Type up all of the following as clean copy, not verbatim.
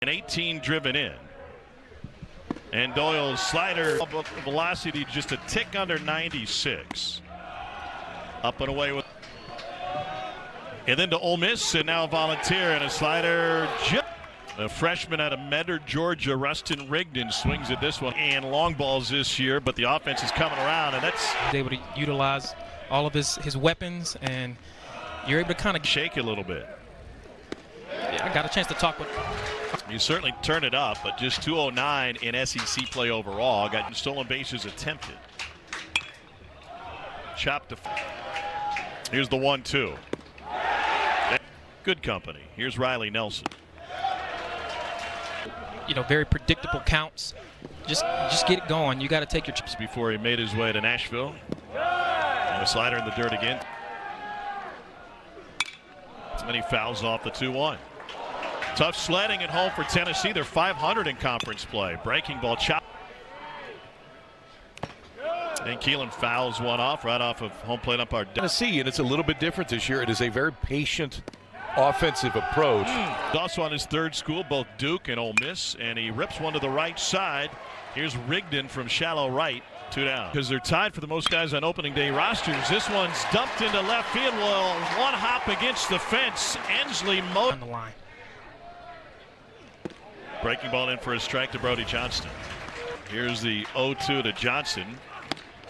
and 18 driven in. And Doyle's slider velocity just a tick under 96. Up and away with. And then to Ole Miss, and now Volunteer and a slider. A freshman out of Medard, Georgia, Rustin Rigdon swings at this one. And long balls this year, but the offense is coming around, and that's. He's able to utilize all of his weapons, and you're able to kind of shake a little bit. Yeah, I got a chance to talk with. You certainly turn it up, but just 209 in SEC play overall. Got stolen bases attempted. Chopped to. Here's the 1-2. Good company. Here's Riley Nelson. You know, very predictable counts. Just get it going. You got to take your chips. Before he made his way to Nashville. And a slider in the dirt again. And he fouls off the 2-1. Tough sledding at home for Tennessee. They're 500 in conference play. Breaking ball chop. And Keelan fouls one off right off of home plate umpire. Tennessee, and it's a little bit different this year. It is a very patient offensive approach. Also on his third school, both Duke and Ole Miss, and he rips one to the right side. Here's Rigdon from shallow right, 2 down. Because they're tied for the most guys on opening day rosters. This one's dumped into left field. Well, one hop against the fence. Ensley on the line. Breaking ball in for a strike to Brody Johnston. Here's the 0-2 to Johnson.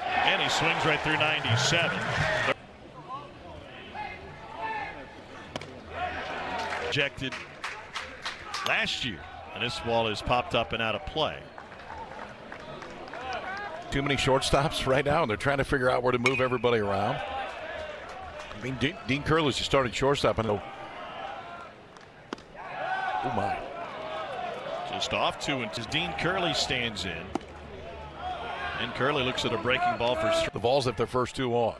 And he swings right through 97. Rejected last year, and this ball is popped up and out of play. Too many shortstops right now, and they're trying to figure out where to move everybody around. I mean, Dean Curley's your starting shortstop. I know. Oh my! Just off 2, and Dean Curley stands in, and Curley looks at a breaking ball for the Vols have their first 2 on.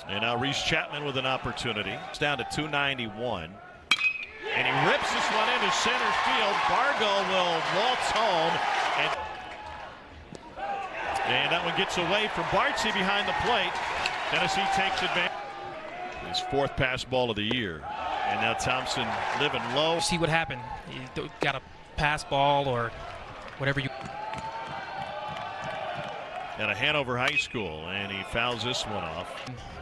And now Reese Chapman with an opportunity. It's down to 291. And he rips this one into center field. Bargo will waltz home. And that one gets away from Bartsey behind the plate. Tennessee takes advantage. His 4th pass ball of the year. And now Thompson living low. See what happened. You got a pass ball or whatever you. At a Hanover High School, and he fouls this one off.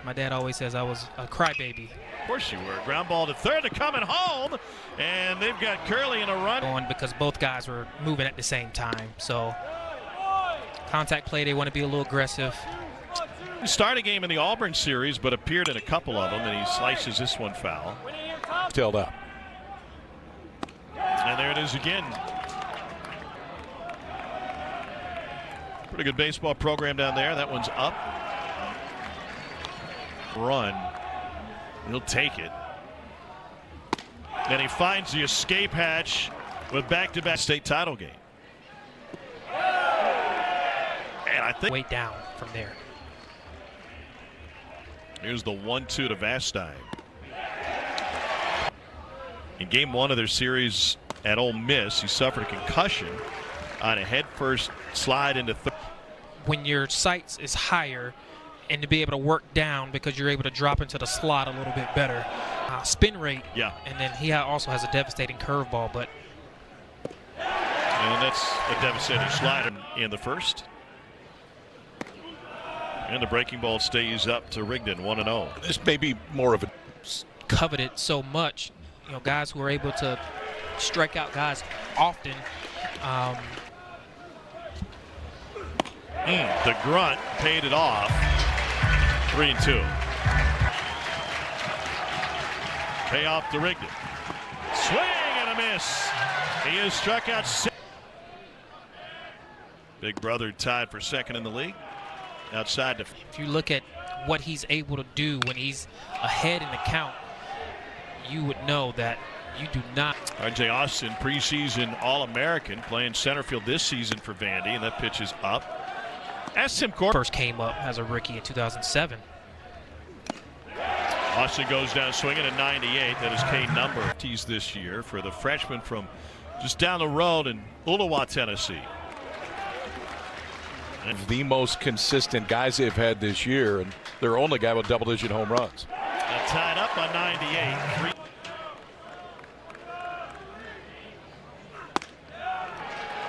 My dad always says I was a crybaby. Of course you were. Ground ball to third, they're coming home, and they've got Curley in a run. Going because both guys were moving at the same time. So contact play, they want to be a little aggressive. He started a game in the Auburn series, but appeared in a couple of them, and he slices this one foul. Tailed up. And there it is again. Pretty good baseball program down there. That one's up. Run. He'll take it. And he finds the escape hatch with back-to-back state title game. And I think way down from there. Here's the 1-2 to Vastine. In game 1 of their series at Ole Miss, he suffered a concussion on a head-first slide into third. When your sights is higher, and to be able to work down because you're able to drop into the slot a little bit better. Spin rate. Yeah. And then he also has a devastating curveball, but. And that's a devastating slider in the first. And the breaking ball stays up to Rigdon, 1-0. This may be more of a coveted so much. You know, guys who are able to strike out guys often. The grunt paid it off. 3-2. Payoff to Rigdon. Swing and a miss. He is struck out 6. Big brother tied for second in the league. Outside to. If you look at what he's able to do when he's ahead in the count, you would know that you do not. R.J. Austin, preseason All-American, playing center field this season for Vandy, and that pitch is up. As Tim Corbin first came up as a rookie in 2007. Austin goes down swinging at 98. That is K number this year for the freshman from just down the road in Ooltewah, Tennessee. And the most consistent guys they've had this year, and their only guy with double-digit home runs. Tied up on 98.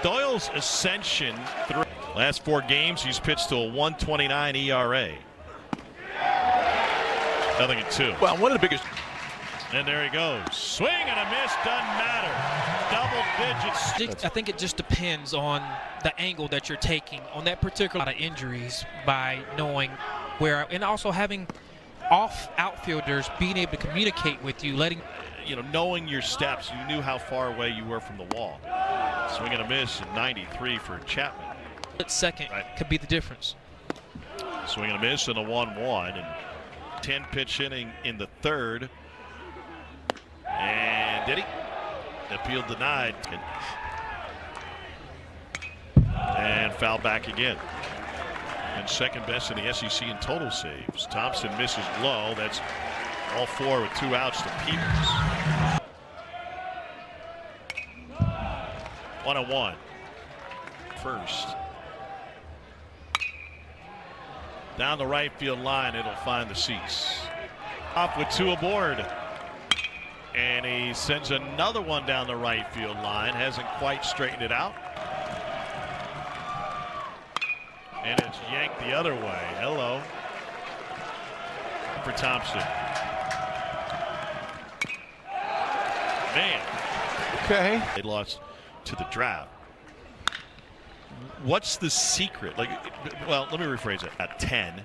Doyle's ascension through last 4 games, he's pitched to a 1.29 ERA. Nothing at 2. Well, one of the biggest. And there he goes. Swing and a miss, doesn't matter. Double digits. I think it just depends on the angle that you're taking on that particular lot of injuries by knowing where, and also having off outfielders being able to communicate with you, knowing your steps. You knew how far away you were from the wall. Swing and a miss at 93 for Chapman. Second could be the difference. Swing and a miss and a 1-1, and 10 pitch inning in the 3rd. And did he? Appeal denied. And foul back again. And second best in the SEC in total saves. Thompson misses low. That's all 4 with 2 outs to Peters. 1-1. First. Down the right field line, it'll find the seats. Off with 2 aboard. And he sends another one down the right field line. Hasn't quite straightened it out. And it's yanked the other way. Hello. For Thompson. Man. Okay. They lost to the drought. What's the secret? Well, let me rephrase it. At 10.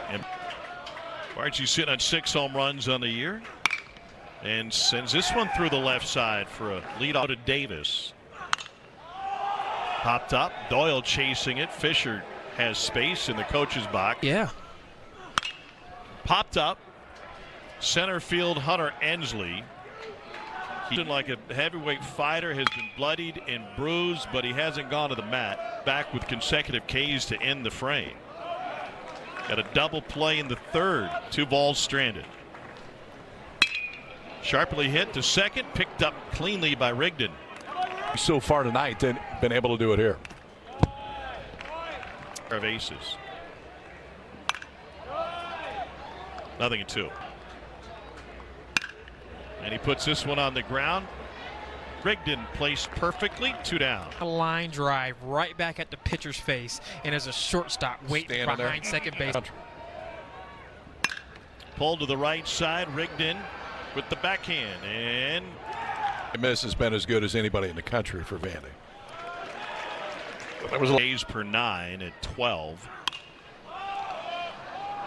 And Archie sitting on 6 home runs on the year. And sends this one through the left side for a lead out to Davis. Popped up. Doyle chasing it. Fisher has space in the coach's box. Yeah. Popped up. Center field Hunter Ensley. He's been like a heavyweight fighter, has been bloodied and bruised, but he hasn't gone to the mat. Back with consecutive Ks to end the frame. Got a double play in the 3rd. 2 balls stranded. Sharply hit to second, picked up cleanly by Rigdon. So far tonight, been able to do it here. Of aces. Nothing at 2. And he puts this one on the ground. Rigdon placed perfectly. 2 down. A line drive right back at the pitcher's face, and as a shortstop waiting behind second base. Pulled to the right side. Rigdon with the backhand, and Miss has been as good as anybody in the country for Vandy. That was A's per 9 at 12.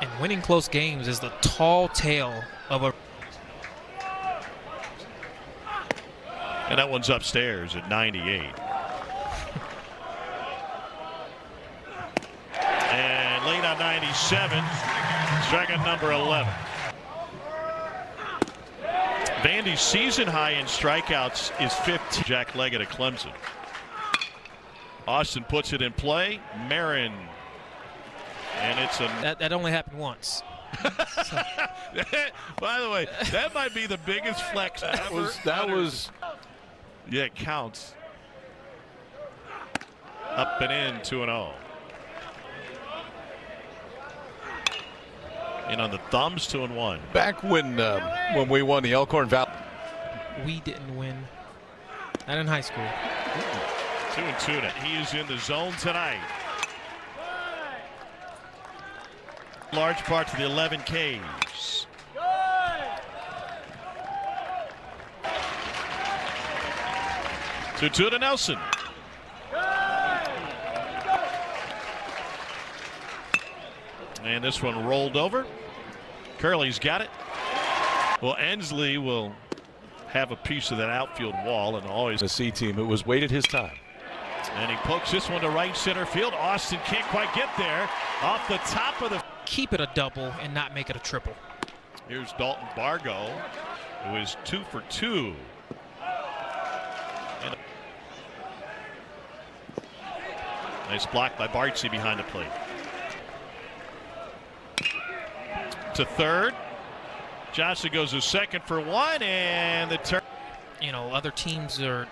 And winning close games is the tall tale of a. And that one's upstairs at 98. And late on 97, strikeout number 11. Vandy's season high in strikeouts is 15. Jack Leggett at Clemson. Austin puts it in play. Marin. And it's a. That only happened once. By the way, that might be the biggest flex ever. That was. Yeah, it counts. Up and in, 2-0. And on the thumbs, 2-1. Back when we won the Elkhorn Valley. We didn't win. Not in high school. 2-2. He is in the zone tonight. Large part to the 11 Ks. Two to Nelson. And this one rolled over. Curley's got it. Well, Ensley will have a piece of that outfield wall, and always the C team. It was waited his time. And he pokes this one to right center field. Austin can't quite get there. Off the top of the. Keep it a double and not make it a triple. Here's Dalton Bargo, who is 2 for 2. And nice block by Bartsey behind the plate. To third. Johnson goes to second for 1, and the turn. Other teams are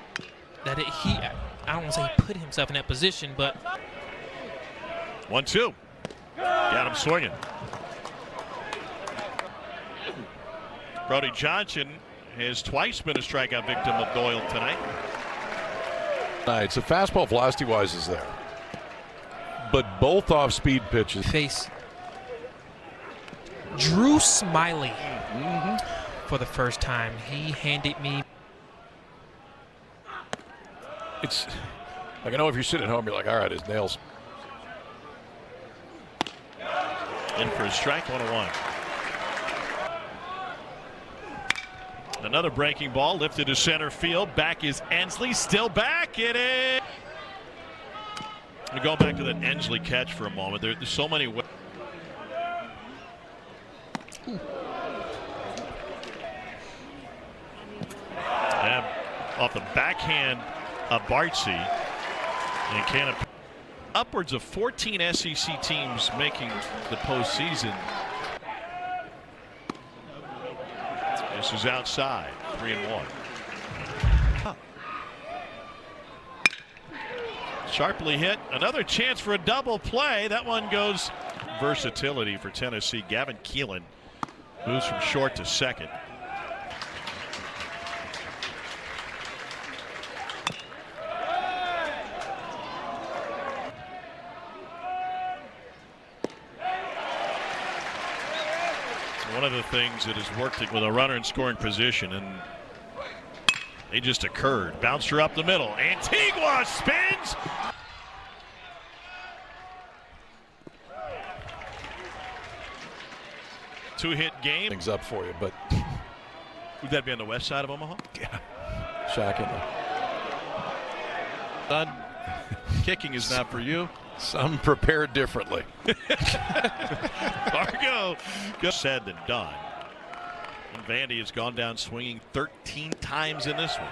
that I don't want to say he put himself in that position, but 1-2. Got him swinging. Brody Johnson has twice been a strikeout victim of Doyle tonight. It's a fastball velocity-wise is there, but both off-speed pitches. Face Drew Smiley for the first time. He handed me. It's like, I know if you're sitting at home, you're like, all right, his nails. In for a strike, 1-1. Another breaking ball lifted to center field. Back is Ensley, still back. It is. We go back to that Ensley catch for a moment. There's so many ways. And off the backhand of Bartzi, and Cannon. Upwards of 14 SEC teams making the postseason. This is outside, 3-1. Sharply hit. Another chance for a double play. That one goes. Versatility for Tennessee. Gavin Keelan moves from short to second. One of the things that has worked with a runner in scoring position, and they just occurred. Bounced her up the middle. Antigua spins. Two-hit game. Things up for you, but Would that be on the west side of Omaha? yeah, shockingly. Son, kicking is not for you. Some prepared differently. Fargo, said than done. And Vandy has gone down swinging 13 times in this one.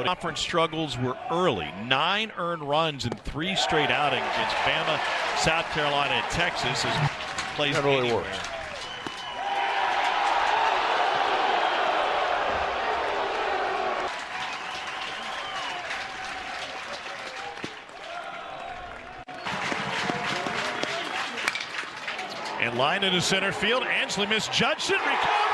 Conference struggles were early. 9 earned runs in 3 straight outings against Bama, South Carolina, and Texas. As plays That really anywhere. works. And line into center field. Ansley misjudged it. Recovered.